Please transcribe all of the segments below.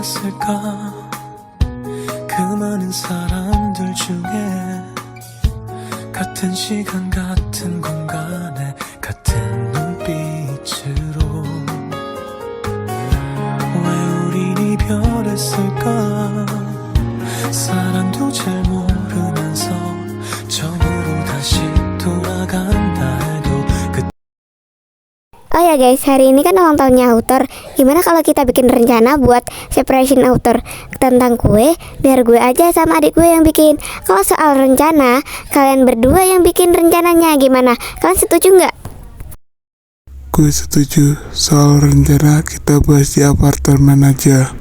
변했을까 그 많은 사람들 중에 같은 시간 같은 공간에 같은 눈빛으로 왜 우린 이별했을까 사랑도 잘 모르면서 처음으로 다시 돌아간다 해도 Oh ya guys, hari ini kan ulang tahunnya Author. Gimana kalau kita bikin rencana buat separation Author tentang kue, biar gue aja sama adik gue yang bikin. Kalau soal rencana, kalian berdua yang bikin rencananya. Gimana? Kalian setuju nggak? Gue setuju, soal rencana kita bahas di apartemen aja.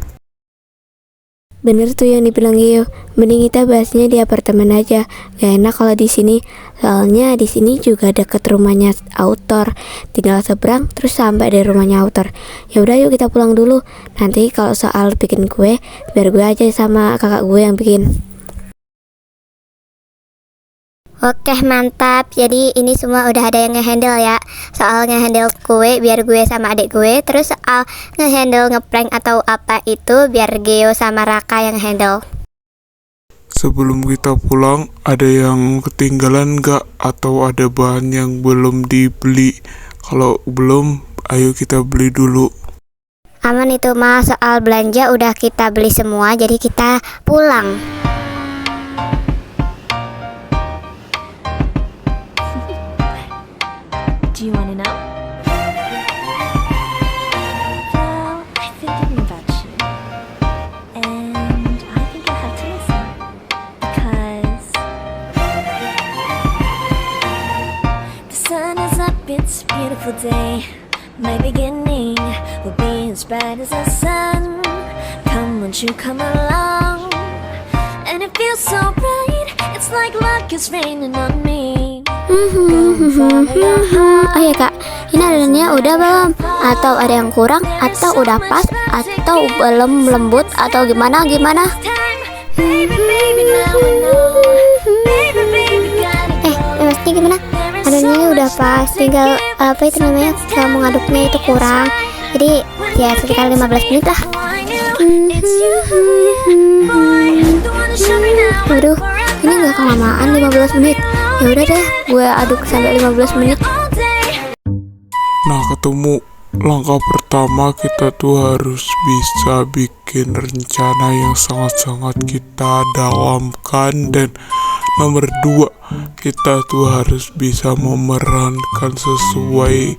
Bener tuh yang dibilang Gio. Mending kita bahasnya di apartemen aja. Gak enak kalau di sini. Soalnya di sini juga deket rumahnya Author. Tinggal seberang terus sampai dari rumahnya Author. Ya udah yuk kita pulang dulu. Nanti kalau soal bikin kue, biar gue aja sama kakak gue yang bikin. Oke mantap, jadi ini semua udah ada yang ngehandle ya. Soal ngehandle kue biar gue sama adik gue. Terus soal ngehandle ngeprank atau apa itu biar Geo sama Raka yang handle. Sebelum kita pulang, ada yang ketinggalan gak? Atau ada bahan yang belum dibeli? Kalau belum, ayo kita beli dulu. Aman itu mah, soal belanja udah kita beli semua, jadi kita pulang. Do you want to know? Well, I've been thinking about you. And I think you'll have to listen. Because the sun is up, it's a beautiful day. My beginning will be as bright as the sun. Come, won't you come along? And it feels so bright, it's like luck is raining on me. Oh ya kak, ini adonannya udah belum? Atau ada yang kurang? Atau udah pas? Atau belum lembut? Atau gimana? Maksudnya gimana? Adonannya udah pas, tinggal apa itu namanya? Kalau mau ngaduknya itu kurang. Jadi ya sekitar 15 menit lah. Aduh, ini gak kelamaan 15 menit. Ya udah deh, gue aduk sampai 15 menit. Nah, ketemu langkah pertama kita tuh harus bisa bikin rencana yang sangat-sangat kita dalamkan. Dan nomor 2, kita tuh harus bisa memerankan sesuai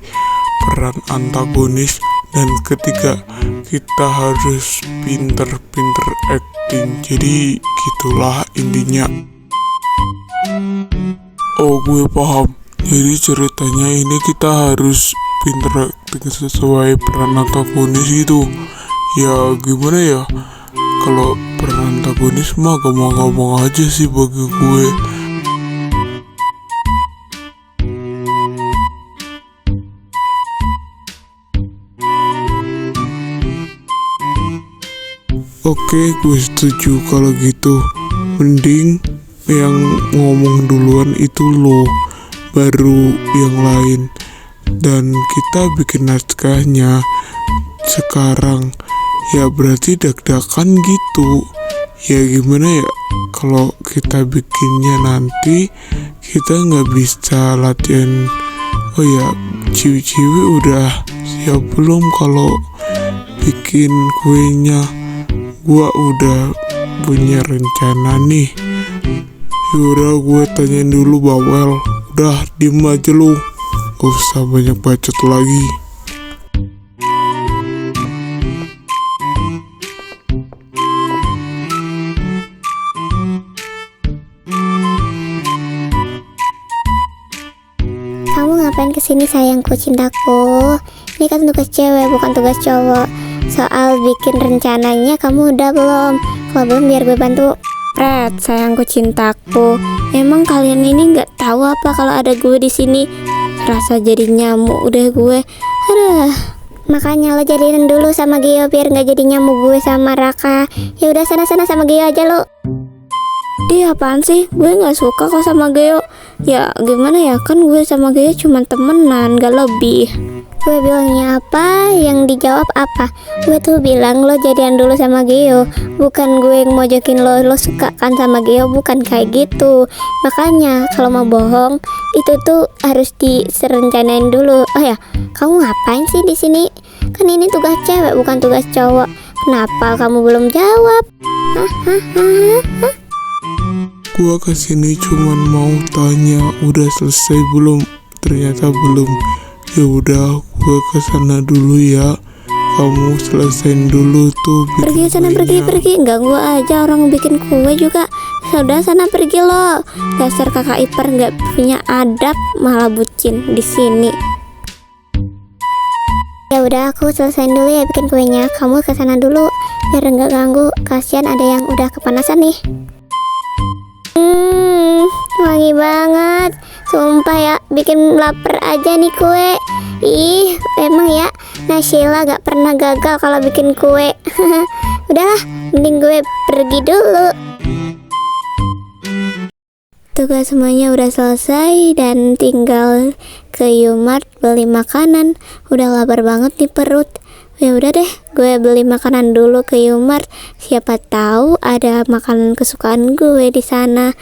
peran antagonis. Dan ketiga, kita harus pinter-pinter acting. Jadi gitulah intinya. Oh, gue paham. Jadi ceritanya ini kita harus pinter acting sesuai peran antagonis itu. Ya gimana ya, kalau peran antagonis mah gampang-gampang aja sih bagi gue. Oke, gue setuju kalau gitu. Mending yang ngomong duluan itu lo, baru yang lain. Dan kita bikin naskahnya sekarang. Ya berarti dak-dakan gitu. Ya gimana ya, kalau kita bikinnya nanti kita nggak bisa latihan. Oh ya, ciwi-ciwi udah siap belum kalau bikin kuenya? Gua udah punya rencana nih. Yaudah, gue tanyain dulu Bawel. Udah, diem aja lu, gak usah banyak bacot lagi. Kamu ngapain kesini sayangku, cintaku? Ini kan tugas cewek, bukan tugas cowok. Soal bikin rencananya kamu udah belum? Kalau belum biar gue bantu. Red, sayangku, cintaku. Emang kalian ini nggak tahu apa kalau ada gue di sini? Rasa jadi nyamuk udah gue. Aduh. Makanya lo jadiin dulu sama Gio biar nggak jadi nyamuk gue sama Raka. Ya udah sana-sana sama Gio aja lo. Iya apaan sih? Gue nggak suka kok sama Gio. Ya gimana ya, kan gue sama Gio cuma temenan, gak lebih. Gue bilangnya apa, yang dijawab apa. Gue tuh bilang lo jadian dulu sama Gio, bukan gue yang mojokin lo suka kan sama Gio, bukan kayak gitu. Makanya kalau mau bohong itu tuh harus diserencanain dulu. Oh ya, kamu ngapain sih di sini? Kan ini tugas cewek bukan tugas cowok. Kenapa kamu belum jawab? Hahaha. Gua kesini cuman mau tanya udah selesai belum? Ternyata belum. Ya udah, gua kesana dulu ya. Kamu selesain dulu tuh Pergi bikin sana, kuenya. pergi. Ganggu aja orang bikin kue juga. Sudah sana pergi lo. Dasar kakak ipar nggak punya adab, malah bucin di sini. Ya udah, aku selesain dulu ya bikin kuenya. Kamu ke sana dulu biar nggak ganggu. Kasihan ada yang udah kepanasan nih. Wangi banget. Sumpah ya, bikin lapar aja nih kue. Ih, emang ya Nasyila gak pernah gagal kalau bikin kue. Udahlah, mending gue pergi dulu. Tugas semuanya udah selesai dan tinggal ke Yumart beli makanan. Udah lapar banget nih perut. Ya udah deh, gue beli makanan dulu ke Yumart. Siapa tahu ada makanan kesukaan gue di sana.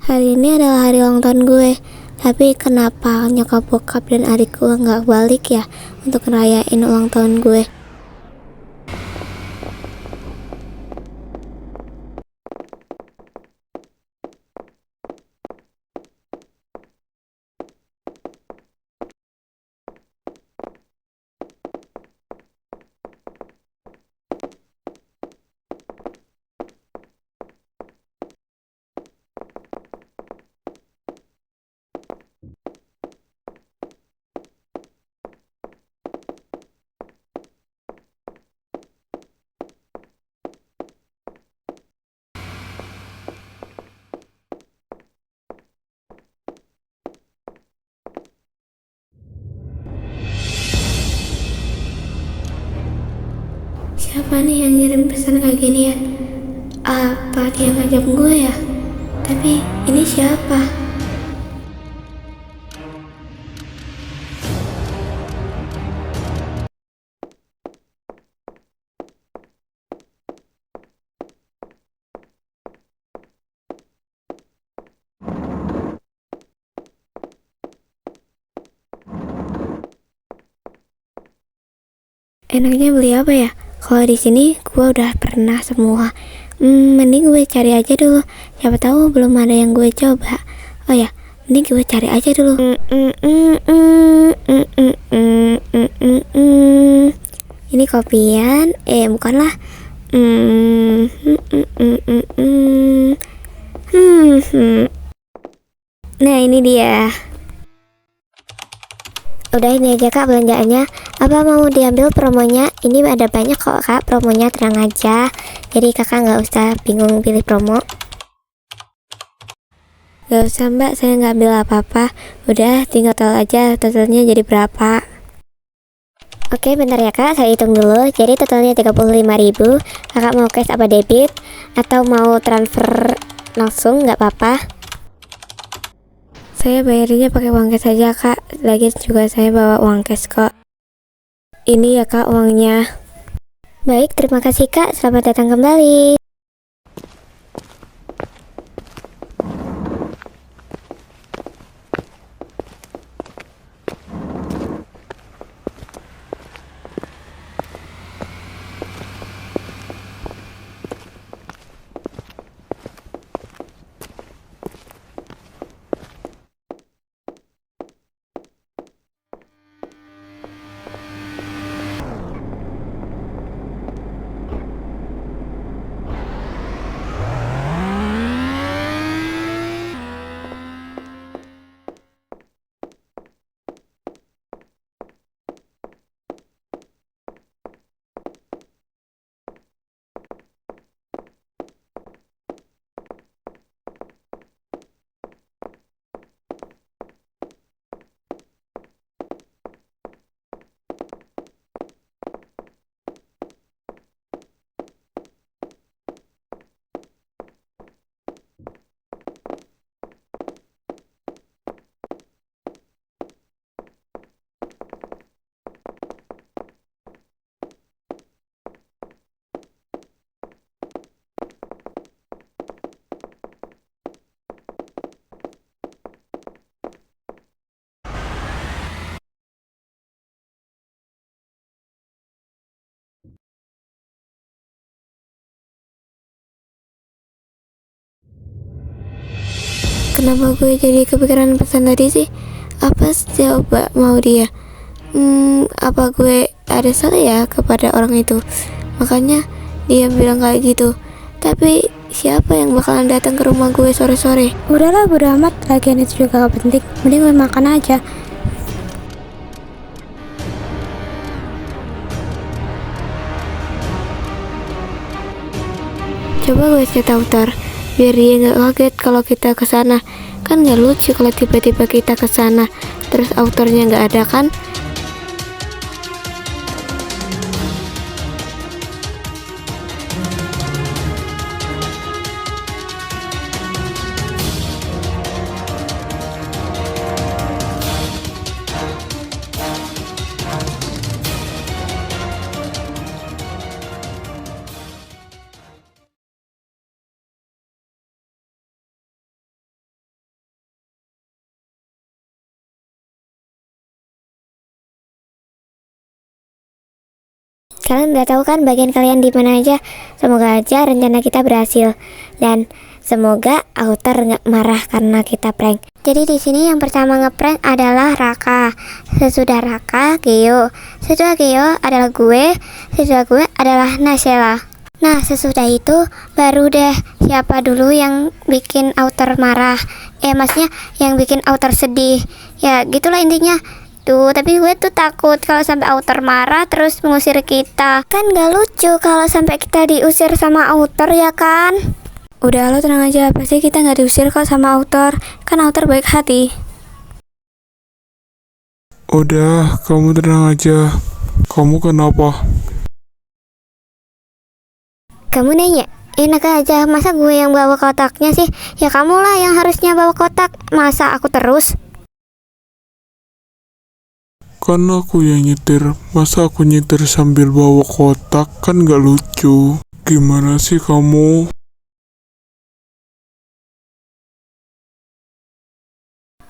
Hari ini adalah hari ulang tahun gue. Tapi kenapa nyokap bokap dan adik gue nggak balik ya untuk ngerayain ulang tahun gue? Siapa nih yang ngirim pesan kayak gini ya? Apa dia ngajak gue ya? Tapi ini siapa? Enaknya beli apa ya? Kalau di sini gue udah pernah semua. Mending gue cari aja dulu. Siapa tahu belum ada yang gue coba. Oh ya, mending gue cari aja dulu. Ini kopian? Bukanlah. Nah, ini dia. Udah, ini aja kak belanjaannya. Apa mau diambil promonya? Ini ada banyak kok kak promonya, tenang aja. Jadi kakak nggak usah bingung pilih promo. Gak usah mbak, saya nggak ambil apa-apa. Udah tinggal tahu aja totalnya jadi berapa. Oke bentar ya kak, saya hitung dulu. Jadi totalnya 35.000. Kakak mau cash apa debit? Atau mau transfer langsung nggak apa-apa. Saya bayarnya pakai uang cash aja kak. Lagi juga saya bawa uang cash kok. Ini ya kak uangnya. Baik, terima kasih kak. Selamat datang kembali. Kenapa gue jadi kepikiran pesan tadi sih? Apa coba mau dia? Apa gue ada salah ya kepada orang itu? Makanya dia bilang kayak gitu. Tapi siapa yang bakalan datang ke rumah gue sore-sore? Udahlah, bodo amat, lagian itu juga gak penting. Mending gue makan aja. Coba gue chat Autor biar dia nggak kaget kalau kita kesana. Kan nggak lucu kalau tiba-tiba kita kesana terus autornya nggak ada kan? Kalian udah tahu kan bagian kalian di mana aja. Semoga aja rencana kita berhasil dan semoga Autor nggak marah karena kita prank. Jadi di sini yang pertama ngeprank adalah Raka. Sesudah Raka, Geo. Sesudah Geo adalah gue. Sesudah gue adalah Nasela. Nah sesudah itu baru deh siapa dulu yang bikin Autor marah. Maksudnya yang bikin Autor sedih. Ya gitulah intinya. Tuh, tapi gue tuh takut kalau sampai Autor marah terus mengusir kita. Kan gak lucu kalau sampai kita diusir sama Autor ya kan? Udah lo tenang aja, pasti kita gak diusir kok sama Autor. Kan Autor baik hati. Udah, kamu tenang aja. Kamu kenapa? Kamu nanya? Enak aja, masa gue yang bawa kotaknya sih? Ya kamu lah yang harusnya bawa kotak. Masa aku terus? Kan aku yang nyetir, masa aku nyetir sambil bawa kotak, kan gak lucu. Gimana sih kamu?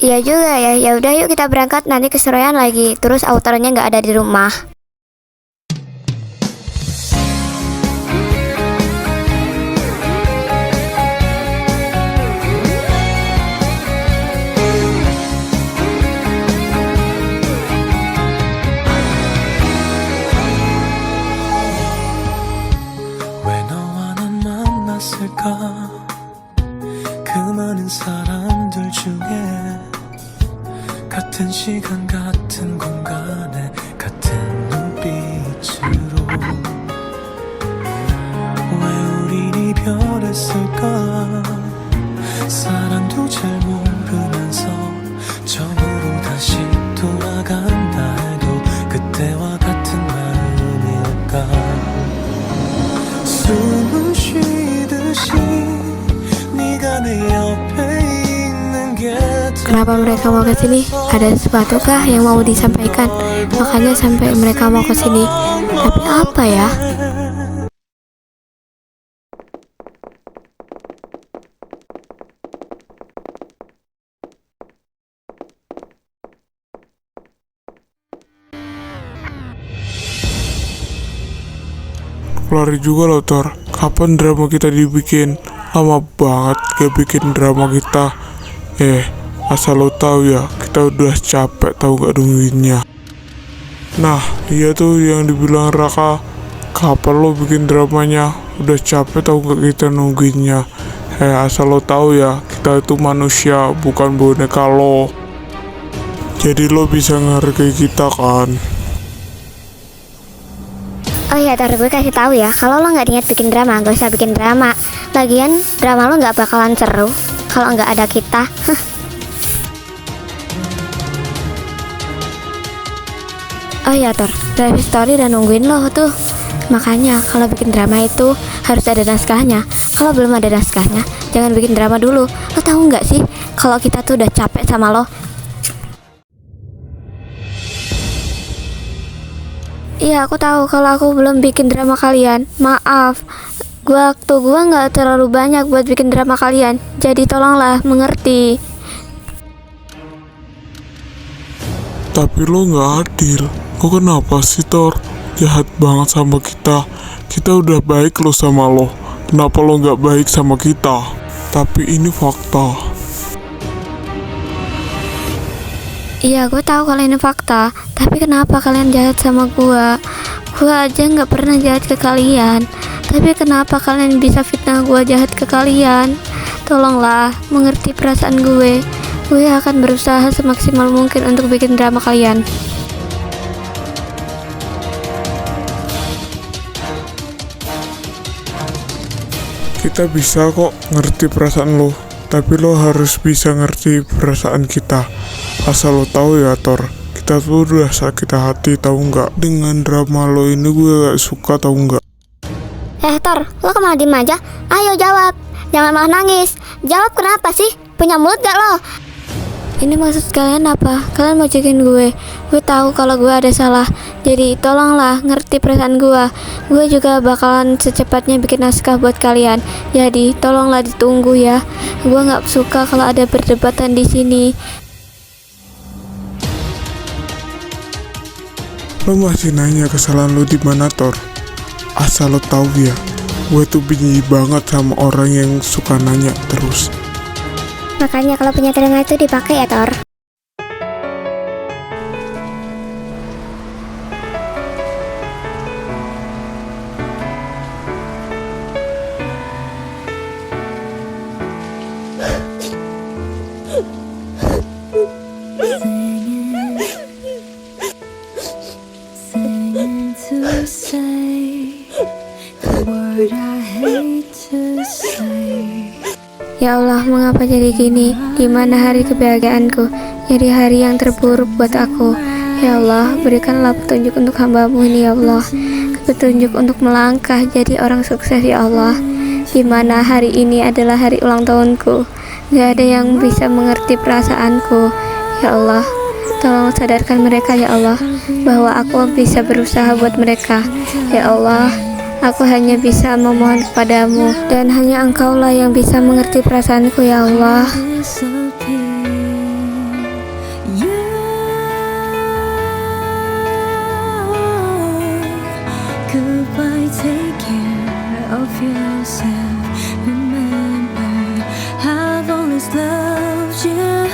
Iya juga ya. Ya udah yuk kita berangkat, nanti kesorean lagi. Terus Autornya nggak ada di rumah. 왜 너와 난 만났을까 그 많은 사람들 중에 같은 시간 같은 공간에 같은 눈빛으로 왜 우린 이별했을까 사랑도 잘 모르면서 처음으로 다시 돌아간다 해도 그때와 같은 마음일까 숨을 쉬듯이 네가 내 옆에 있는 게 Kenapa mereka mau kesini? Ada sesuatu kah yang mau disampaikan? Makanya sampai mereka mau kesini. Tapi apa ya? Lari juga loh Tor. Kapan drama kita dibikin? Lama banget gak bikin drama kita. Asal lo tahu ya, kita udah capek tahu gak nungguinnya. Nah, iya tuh yang dibilang Raka. Kapan lo bikin dramanya? Udah capek tahu gak kita nungguinnya. Asal lo tahu ya, kita itu manusia, bukan boneka lo. Jadi lo bisa ngehargai kita kan? Oh iya, ntar gue kasih tahu ya. Kalau lo nggak niat bikin drama, gak usah bikin drama. Lagian drama lo nggak bakalan seru kalau nggak ada kita. Oh iya Tor, Live Story udah nungguin lo tuh. Makanya kalau bikin drama itu harus ada naskahnya. Kalau belum ada naskahnya, jangan bikin drama dulu. Lo tahu nggak sih kalau kita tuh udah capek sama lo? Iya, aku tahu kalau aku belum bikin drama kalian. Maaf, waktu gua nggak terlalu banyak buat bikin drama kalian. Jadi tolonglah mengerti. Tapi lo nggak adil. Lo kenapa sih Tor? Jahat banget sama kita. Kita udah baik lo sama lo. Kenapa lo nggak baik sama kita? Tapi ini fakta. Iya, gue tahu kalau ini fakta, tapi kenapa kalian jahat sama gue? Gue aja nggak pernah jahat ke kalian, tapi kenapa kalian bisa fitnah gue jahat ke kalian? Tolonglah mengerti perasaan gue. Gue akan berusaha semaksimal mungkin untuk bikin drama kalian. Kita bisa kok ngerti perasaan lo, tapi lo harus bisa ngerti perasaan kita. Asal lo tahu ya Thor, kita tuh udah sakit hati tahu nggak? Dengan drama lo ini gue gak suka tahu nggak? Thor, lo kok malah diem aja? Ayo jawab, jangan malah nangis. Jawab kenapa sih? Punya mulut gak lo? Ini maksud kalian apa? Kalian mau cekin gue? Gue tahu kalau gue ada salah. Jadi tolonglah ngerti perasaan gue. Gue juga bakalan secepatnya bikin naskah buat kalian. Jadi tolonglah ditunggu ya. Gue nggak suka kalau ada perdebatan di sini. Lo masih nanya kesalahan lo di mana Thor? Asal lo tahu ya, gue tuh benci banget sama orang yang suka nanya terus. Makanya kalau punya telinga itu dipakai ya Thor. Singing to say the word I hate to say. Ya Allah, mengapa jadi gini? Di mana hari kebahagiaanku? Jadi hari yang terburuk buat aku. Ya Allah, berikanlah petunjuk untuk hamba-Mu ini ya Allah. Petunjuk untuk melangkah jadi orang sukses ya Allah. Di mana hari ini adalah hari ulang tahunku. Gak ada yang bisa mengerti perasaanku. Ya Allah, tolong sadarkan mereka ya Allah, bahwa aku bisa berusaha buat mereka. Ya Allah, aku hanya bisa memohon kepadamu, dan hanya Engkaulah yang bisa mengerti perasaanku ya Allah. Goodbye, take care of yourself. Remember, I've always loved you.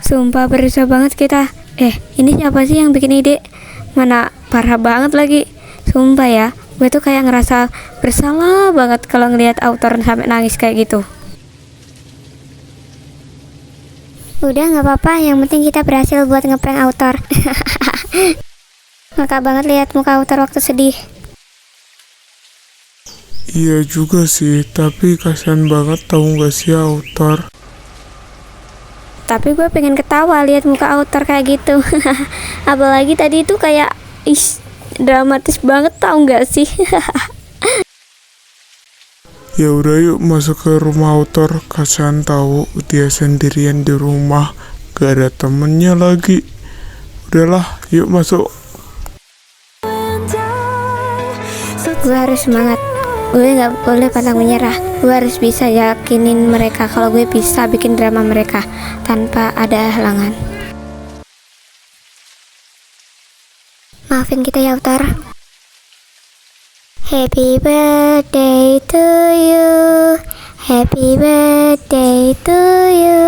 Sumpah berusaha banget kita. Ini siapa sih yang bikin ide? Mana parah banget lagi. Sumpah ya, gue tuh kayak ngerasa bersalah banget kalau ngelihat autor sampai nangis kayak gitu. Udah nggak apa-apa, yang penting kita berhasil buat ngeprank autor. Ngakak banget lihat muka autor waktu sedih. Iya juga sih, tapi kasihan banget tahu nggak sih autor. Tapi gue pengen ketawa lihat muka autor kayak gitu. Apalagi tadi itu kayak dramatis banget, tahu nggak sih? Ya udah yuk masuk ke rumah autor, kasihan tahu dia sendirian di rumah, gak ada temennya lagi. Udahlah, yuk masuk. Gue harus semangat. Gue nggak boleh pantang menyerah. Gue harus bisa yakinin mereka kalau gue bisa bikin drama mereka tanpa ada halangan. Maafin kita ya autor. Happy birthday to you. Happy birthday to you.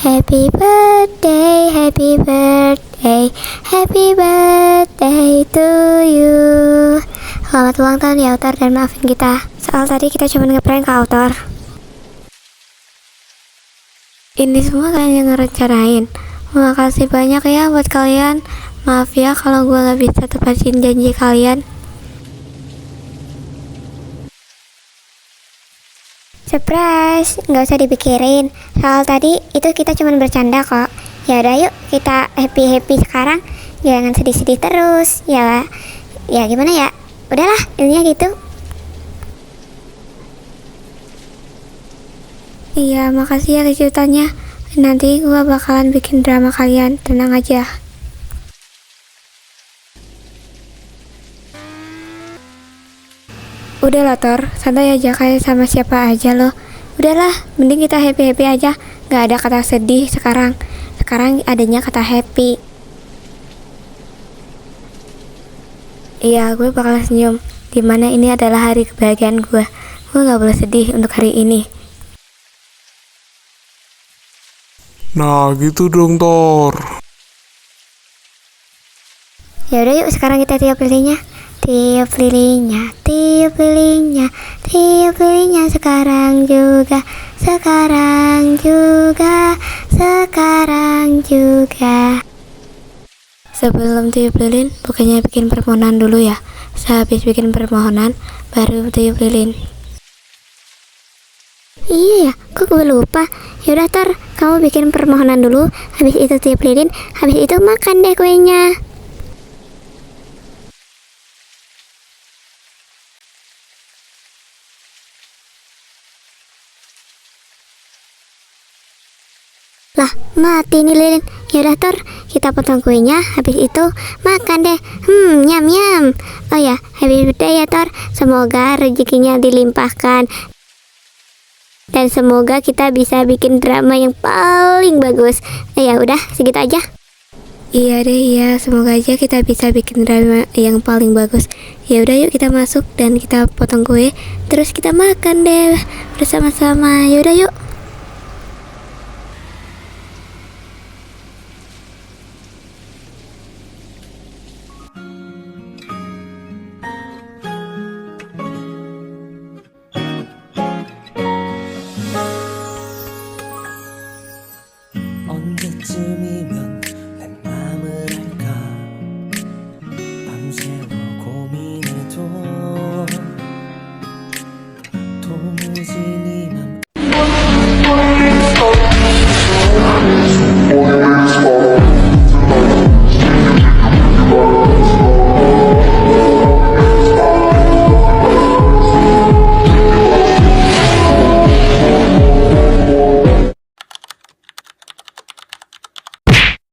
Happy birthday, happy birthday, happy birthday to you. Selamat ulang tahun ya autor, dan maafin kita. Soal tadi kita cuma ngeprank ke autor. Ini semua kalian yang ngerencanain. Makasih banyak ya buat kalian. Maaf ya kalau gue gak bisa tepatin janji kalian. Surprise, nggak usah dipikirin. Soal tadi itu kita cuma bercanda kok. Ya udah yuk kita happy sekarang. Jangan sedih-sedih terus. Ya gimana ya? Udahlah, intinya gitu. Iya, makasih ya kejutannya. Nanti gue bakalan bikin drama kalian, tenang aja. Udahlah Thor, santai aja kayak sama siapa aja loh. Udahlah, mending kita happy aja. Gak ada kata sedih sekarang. Sekarang adanya kata happy. Iya, gue bakal senyum. Dimana ini adalah hari kebahagiaan gue. Gue gak boleh sedih untuk hari ini. Nah, gitu dong, Tor. Ya udah yuk, sekarang kita tiup lilinnya. Tiup lilinnya, tiup lilinnya, tiup lilinnya sekarang juga, sekarang juga, sekarang juga. Sebelum tiup lilin, bukannya bikin permohonan dulu ya. Sehabis bikin permohonan, baru tiup lilin. Iya ya, kok gue lupa. Yaudah Tor, kamu bikin permohonan dulu, habis itu tiup lilin, habis itu makan deh kuenya. Lah, mati nih lilin. Yaudah Tor, kita potong kuenya, habis itu makan deh. Nyam nyam. Oh ya, happy birthday ya Tor. Semoga rezekinya dilimpahkan. Dan semoga kita bisa bikin drama yang paling bagus. Ya udah, segitu aja. Iya deh, ya. Semoga aja kita bisa bikin drama yang paling bagus. Ya udah yuk kita masuk dan kita potong kue, terus kita makan deh bersama-sama. Ya udah yuk.